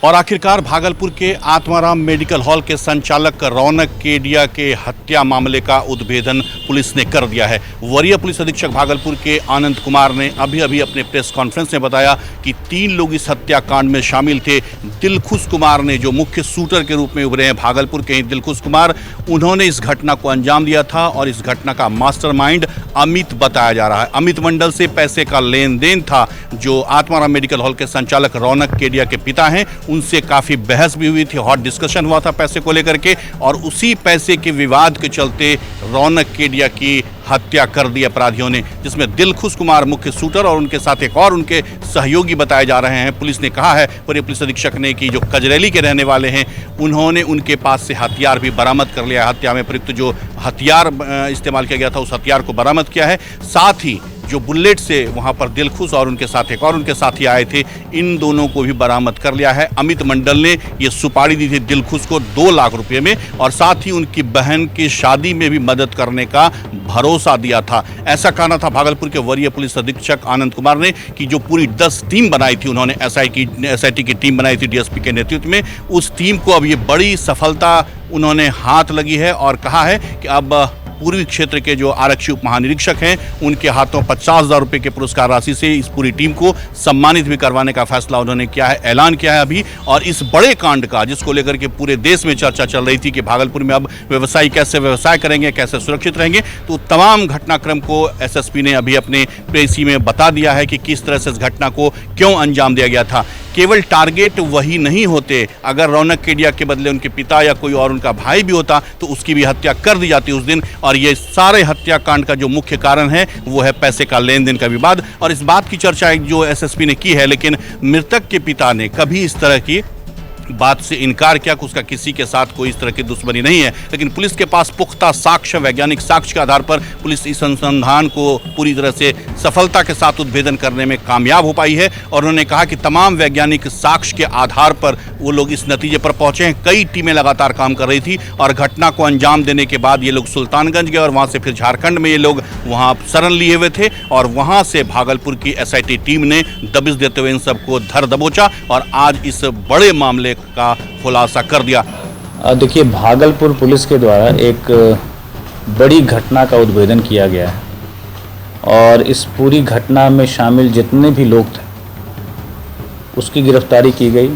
और आखिरकार भागलपुर के आत्माराम मेडिकल हॉल के संचालक रौनक केडिया के हत्या मामले का उद्भेदन पुलिस ने कर दिया है। वरीय पुलिस अधीक्षक भागलपुर के आनंद कुमार ने अभी अपने प्रेस कॉन्फ्रेंस में बताया कि 3 लोग इस हत्याकांड में शामिल थे। दिलखुश कुमार ने, जो मुख्य शूटर के रूप में उभरे हैं भागलपुर के ही दिलखुश कुमार, उन्होंने इस घटना को अंजाम दिया था और इस घटना का मास्टरमाइंड अमित बताया जा रहा है। अमित मंडल से पैसे का लेन देन था। जो आत्माराम मेडिकल हॉल के संचालक रौनक केडिया के पिता हैं, उनसे काफ़ी बहस भी हुई थी, हॉट डिस्कशन हुआ था पैसे को लेकर के, और उसी पैसे के विवाद के चलते रौनक केडिया की हत्या कर दी अपराधियों ने, जिसमें दिलखुश कुमार मुख्य शूटर और उनके साथ एक और उनके सहयोगी बताए जा रहे हैं। पुलिस ने कहा है, वरीय पुलिस अधीक्षक ने, कि जो कजरेली के रहने वाले हैं उन्होंने उनके पास से हथियार भी बरामद कर लिया। हत्या में प्रयुक्त जो हथियार इस्तेमाल किया गया था उस हथियार को बरामद किया है। साथ ही जो बुलेट से वहां पर दिलखुश और उनके साथ एक और उनके साथी आए थे, इन दोनों को भी बरामद कर लिया है। अमित मंडल ने ये सुपारी दी थी दिलखुश को 2 लाख रुपए में, और साथ ही उनकी बहन की शादी में भी मदद करने का भरोसा दिया था। ऐसा कहना था भागलपुर के वरीय पुलिस अधीक्षक आनंद कुमार ने, कि जो पूरी 10 टीम बनाई थी उन्होंने, एसआईटी की टीम बनाई थी डीएसपी के नेतृत्व में, उस टीम को अब ये बड़ी सफलता उन्होंने हाथ लगी है। और कहा है कि अब पूर्वी क्षेत्र के जो आरक्षी उप महानिरीक्षक हैं, उनके हाथों 50,000 रुपये के पुरस्कार राशि से इस पूरी टीम को सम्मानित भी करवाने का फैसला उन्होंने किया है, ऐलान किया है अभी। और इस बड़े कांड का, जिसको लेकर के पूरे देश में चर्चा चल रही थी कि भागलपुर में अब व्यवसायी कैसे व्यवसाय करेंगे, कैसे सुरक्षित रहेंगे, तो तमाम घटनाक्रम को एसएसपी ने अभी अपने प्रेसी में बता दिया है कि किस तरह से इस घटना को क्यों अंजाम दिया गया था। केवल टारगेट वही नहीं होते, अगर रौनक केडिया के बदले उनके पिता या कोई और उनका भाई भी होता तो उसकी भी हत्या कर दी जाती उस दिन। और ये सारे हत्याकांड का जो मुख्य कारण है वो है पैसे का लेन देन का विवाद। और इस बात की चर्चा जो एसएसपी ने की है, लेकिन मृतक के पिता ने कभी इस तरह की बात से इनकार किया कि उसका किसी के साथ कोई इस तरह की दुश्मनी नहीं है। लेकिन पुलिस के पास पुख्ता साक्ष्य, वैज्ञानिक साक्ष्य के आधार पर पुलिस इस अनुसंधान को पूरी तरह से सफलता के साथ उद्भेदन करने में कामयाब हो पाई है। और उन्होंने कहा कि तमाम वैज्ञानिक साक्ष्य के आधार पर वो लोग इस नतीजे पर पहुंचे हैं। कई टीमें लगातार काम कर रही थी और घटना को अंजाम देने के बाद ये लोग सुल्तानगंज गए और वहाँ से फिर झारखंड में ये लोग वहाँ शरण लिए हुए थे, और वहाँ से भागलपुर की एसआईटी टीम ने दबिश देते हुए इन सबको धर दबोचा और आज इस बड़े मामले का खुलासा कर दिया। देखिए, भागलपुर पुलिस के द्वारा एक बड़ी घटना का उद्भेदन किया गया है, और इस पूरी घटना में शामिल जितने भी लोग थे उसकी गिरफ्तारी की गई।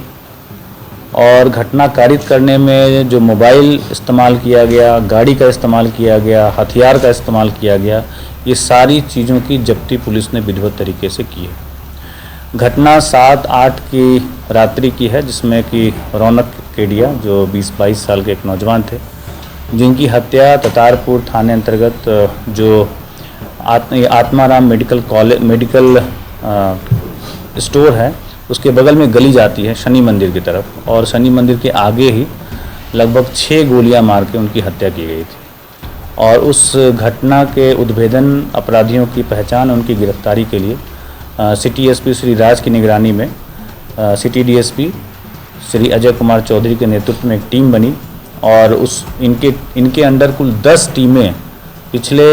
और घटना कारित करने में जो मोबाइल इस्तेमाल किया गया, गाड़ी का इस्तेमाल किया गया, हथियार का इस्तेमाल किया गया, ये सारी चीज़ों की जब्ती पुलिस ने विधिवत तरीके से की है। घटना 7-8 की रात्रि की है, जिसमें कि रौनक केडिया जो 20-22 साल के एक नौजवान थे, जिनकी हत्या ततारपुर थाने अंतर्गत जो आत्माराम मेडिकल स्टोर है उसके बगल में गली जाती है शनि मंदिर की तरफ, और शनि मंदिर के आगे ही लगभग 6 गोलियां मार के उनकी हत्या की गई थी। और उस घटना के उद्भेदन, अपराधियों की पहचान, उनकी गिरफ्तारी के लिए सिटी एसपी श्री राज की निगरानी में सिटी डीएसपी श्री अजय कुमार चौधरी के नेतृत्व में एक टीम बनी, और इनके अंडर कुल 10 टीमें पिछले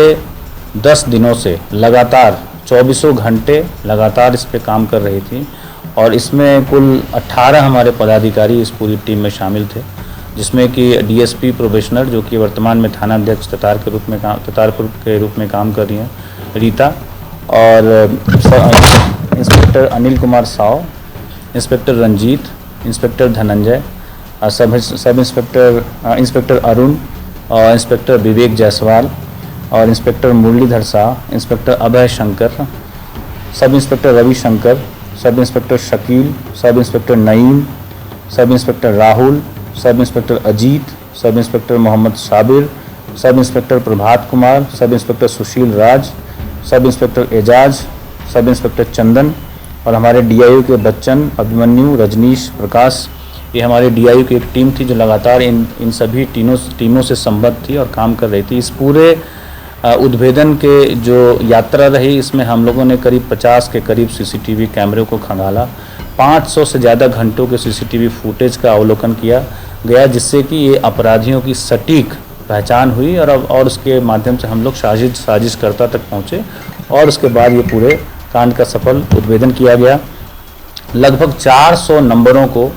10 दिनों से लगातार 24 घंटे लगातार इस पे काम कर रही थी। और इसमें कुल 18 हमारे पदाधिकारी इस पूरी टीम में शामिल थे, जिसमें कि डीएसपी प्रोबेशनर, जो कि वर्तमान में थानाध्यक्ष ततारपुर के रूप में काम कर रही हैं, रीता, और inspector Anil Kumar Sao, inspector Ranjit, inspector Dhananjay, sub inspector Arun, और इंस्पेक्टर विवेक जायसवाल, और inspector Muralidhar Shah, inspector Abhay Shankar, sub inspector Ravi Shankar, sub inspector Shakeel, sub inspector Naeem, sub inspector Rahul, sub inspector Ajit, sub inspector Mohammad Sabir, sub inspector Prabhat Kumar, sub inspector सुशील राज, sub inspector Ejaz, sub inspector चंदन, और हमारे डीआईओ के बच्चन, अभिमन्यु, रजनीश, प्रकाश। ये हमारे डीआईओ की एक टीम थी जो लगातार इन सभी टीमों से संबद्ध थी और काम कर रही थी। इस पूरे उद्भेदन के जो यात्रा रही, इसमें हम लोगों ने करीब 50 के करीब सीसीटीवी कैमरे को खंगाला, 500 से ज़्यादा घंटों के सीसीटीवी फुटेज का अवलोकन किया गया, जिससे कि ये अपराधियों की सटीक पहचान हुई, और उसके माध्यम से हम लोग साजिशकर्ता तक पहुँचे, और उसके बाद ये पूरे कांड का सफल उद्भेदन किया गया। लगभग 400 नंबरों को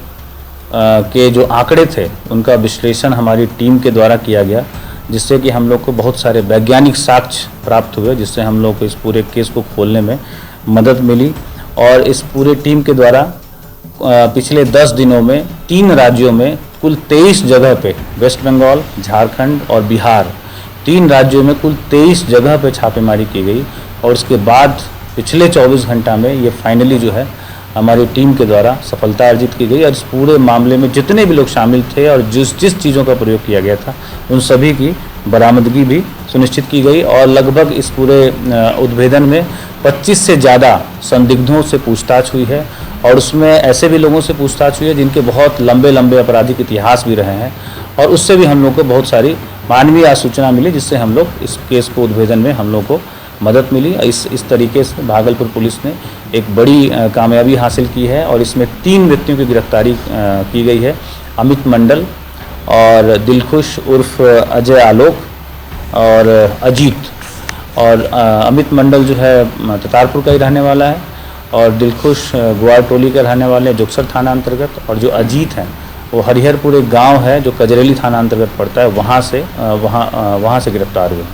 के जो आंकड़े थे उनका विश्लेषण हमारी टीम के द्वारा किया गया, जिससे कि हम लोग को बहुत सारे वैज्ञानिक साक्ष्य प्राप्त हुए, जिससे हम लोग को इस पूरे केस को खोलने में मदद मिली। और इस पूरे टीम के द्वारा पिछले 10 दिनों में 3 राज्यों में कुल 23 जगह पे, वेस्ट बंगाल, झारखंड और बिहार, 3 राज्यों में कुल 23 जगह पे छापेमारी की गई। और उसके बाद पिछले 24 घंटा में ये फाइनली जो है हमारी टीम के द्वारा सफलता अर्जित की गई। और इस पूरे मामले में जितने भी लोग शामिल थे और जिस चीज़ों का प्रयोग किया गया था उन सभी की बरामदगी भी सुनिश्चित की गई। और लगभग इस पूरे उद्भेदन में 25 से ज़्यादा संदिग्धों से पूछताछ हुई है। और उसमें ऐसे भी लोगों से पूछताछ हुई है जिनके बहुत लंबे लंबे आपराधिक इतिहास भी रहे हैं। और उससे भी हम लोग को बहुत सारी मानवीय सूचना मिली, जिससे हम लोग इस केस को उद्भेदन में हम लोग को मदद मिली। इस तरीके से भागलपुर पुलिस ने एक बड़ी कामयाबी हासिल की है। और इसमें 3 व्यक्तियों की गिरफ्तारी की गई है, अमित मंडल और दिलखुश उर्फ अजय आलोक और अजीत। और अमित मंडल जो है ततारपुर का ही रहने वाला है और दिलखुश ग्वार टोली का रहने वाले जोगसर थाना अंतर्गत। और जो अजीत हैं वो हरिहरपुर एक गाँव है जो कजरेली थाना अंतर्गत पड़ता है, वहाँ से गिरफ्तार हुए।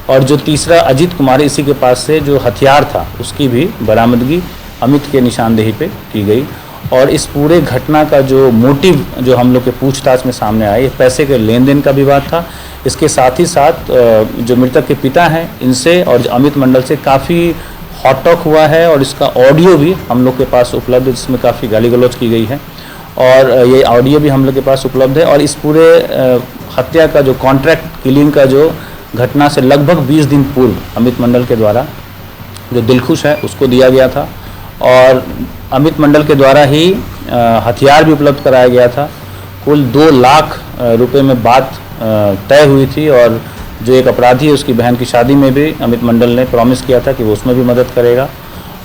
और जो तीसरा अजीत कुमार, इसी के पास से जो हथियार था उसकी भी बरामदगी अमित के निशानदेही पे की गई। और इस पूरे घटना का जो मोटिव जो हम लोग के पूछताछ में सामने आया, ये पैसे के लेन देन का विवाद था। इसके साथ ही साथ जो मृतक के पिता हैं इनसे और अमित मंडल से काफ़ी हॉट टॉक हुआ है। और इसका ऑडियो भी हम लोग के पास उपलब्ध है, जिसमें काफ़ी गाली गलौज की गई है। और ये ऑडियो भी हम लोग के पास उपलब्ध है। और इस पूरे हत्या का जो कॉन्ट्रैक्ट किलिंग का जो घटना से लगभग 20 दिन पूर्व अमित मंडल के द्वारा जो दिलखुश है उसको दिया गया था। और अमित मंडल के द्वारा ही हथियार भी उपलब्ध कराया गया था। कुल 2 लाख रुपए में बात तय हुई थी। और जो एक अपराधी है उसकी बहन की शादी में भी अमित मंडल ने प्रॉमिस किया था कि वो उसमें भी मदद करेगा।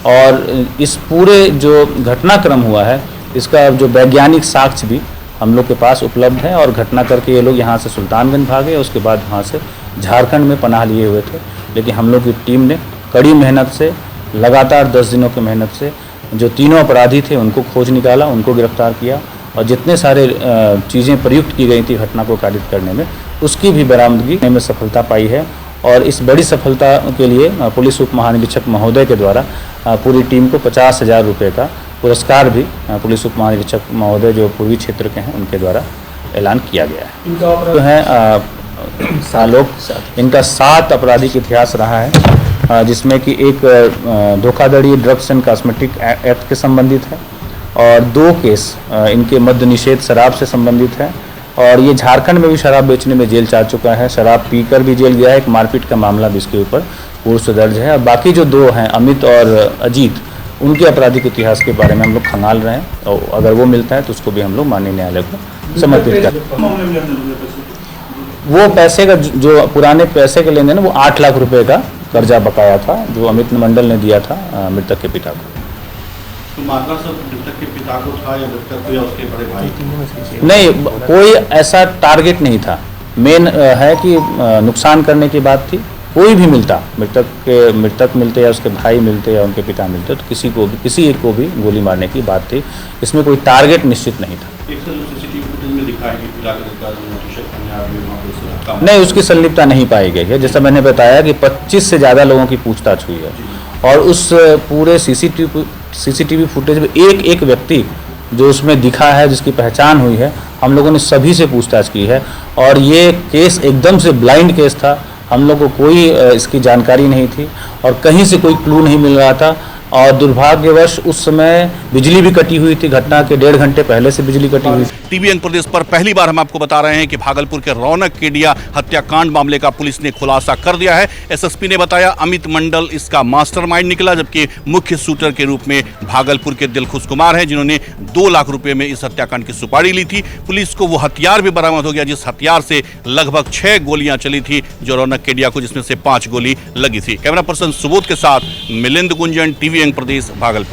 और इस पूरे जो घटनाक्रम हुआ है इसका जो वैज्ञानिक साक्ष्य भी हम लोग के पास उपलब्ध है। और घटना करके ये लोग यहाँ से सुल्तानगंज भागे, उसके बाद वहाँ से झारखंड में पनाह लिए हुए थे। लेकिन हम लोग की टीम ने कड़ी मेहनत से, लगातार 10 दिनों की मेहनत से जो तीनों अपराधी थे उनको खोज निकाला, उनको गिरफ्तार किया। और जितने सारे चीज़ें प्रयुक्त की गई थी घटना को कारित करने में, उसकी भी बरामदगी में सफलता पाई है। और इस बड़ी सफलता के लिए पुलिस उप महानिरीक्षक महोदय के द्वारा पूरी टीम को 50,000 रुपये का पुरस्कार भी पुलिस उप महानिरीक्षक महोदय जो पूर्वी क्षेत्र के हैं उनके द्वारा ऐलान किया गया है। जो है सालों इनका 7 आपराधिक इतिहास रहा है, जिसमें कि एक धोखाधड़ी ड्रग्स एंड कॉस्मेटिक एक्ट के संबंधित है और 2 केस इनके मद्य निषेध शराब से संबंधित है। और ये झारखंड में भी शराब बेचने में जेल जा चुका है, शराब पीकर भी जेल गया है। एक मारपीट का मामला भी इसके ऊपर पूर्व से दर्ज है। और बाकी जो 2 हैं अमित और अजीत, उनके आपराधिक इतिहास के बारे में हम लोग खंगाल रहे हैं। और अगर वो मिलता है तो उसको भी हम लोग माननीय न्यायालय को समर्पित करें। वो पैसे का जो पुराने पैसे के लेन देन, वो 8 लाख रुपए का कर्जा बकाया था जो अमित मंडल ने दिया था मृतक के पिता को। तो मामला सब मृतक के पिता को था या मृतक को या उसके बड़े भाई? नहीं, कोई ऐसा टारगेट नहीं था। मेन है कि नुकसान करने की बात थी। कोई भी मिलता, मृतक मिलते या उसके भाई मिलते या उनके पिता मिलते, तो किसी एक को भी गोली मारने की बात थी। इसमें कोई टारगेट निश्चित नहीं था। नहीं, उसकी संलिप्तता नहीं पाई गई है। जैसा मैंने बताया कि 25 से ज़्यादा लोगों की पूछताछ हुई है। और उस पूरे सीसीटीवी फुटेज में एक व्यक्ति जो उसमें दिखा है, जिसकी पहचान हुई है, हम लोगों ने सभी से पूछताछ की है। और ये केस एकदम से ब्लाइंड केस था, हम लोग को कोई इसकी जानकारी नहीं थी और कहीं से कोई क्लू नहीं मिल रहा था। और दुर्भाग्यवश उस समय बिजली भी कटी हुई थी, घटना के 1.5 घंटे पहले से बिजली कटी हुई थी। टीवी अंक प्रदेश पर पहली बार हम आपको बता रहे हैं कि भागलपुर के रौनक केडिया हत्याकांड मामले का पुलिस ने खुलासा कर दिया है। एसएसपी ने बताया अमित मंडल इसका मास्टरमाइंड निकला, जबकि मुख्य शूटर के रूप में भागलपुर के दिलखुश कुमार हैं, जिन्होंने 2 लाख रुपए में इस हत्याकांड की सुपारी ली थी। पुलिस को वो हथियार भी बरामद हो गया जिस हथियार से लगभग 6 गोलियां चली थी जो रौनक केडिया को, जिसमें से 5 गोली लगी थी। कैमरा पर्सन सुबोध के साथ मिलिंद गुंजन, टीवी अंक प्रदेश, भागलपुर।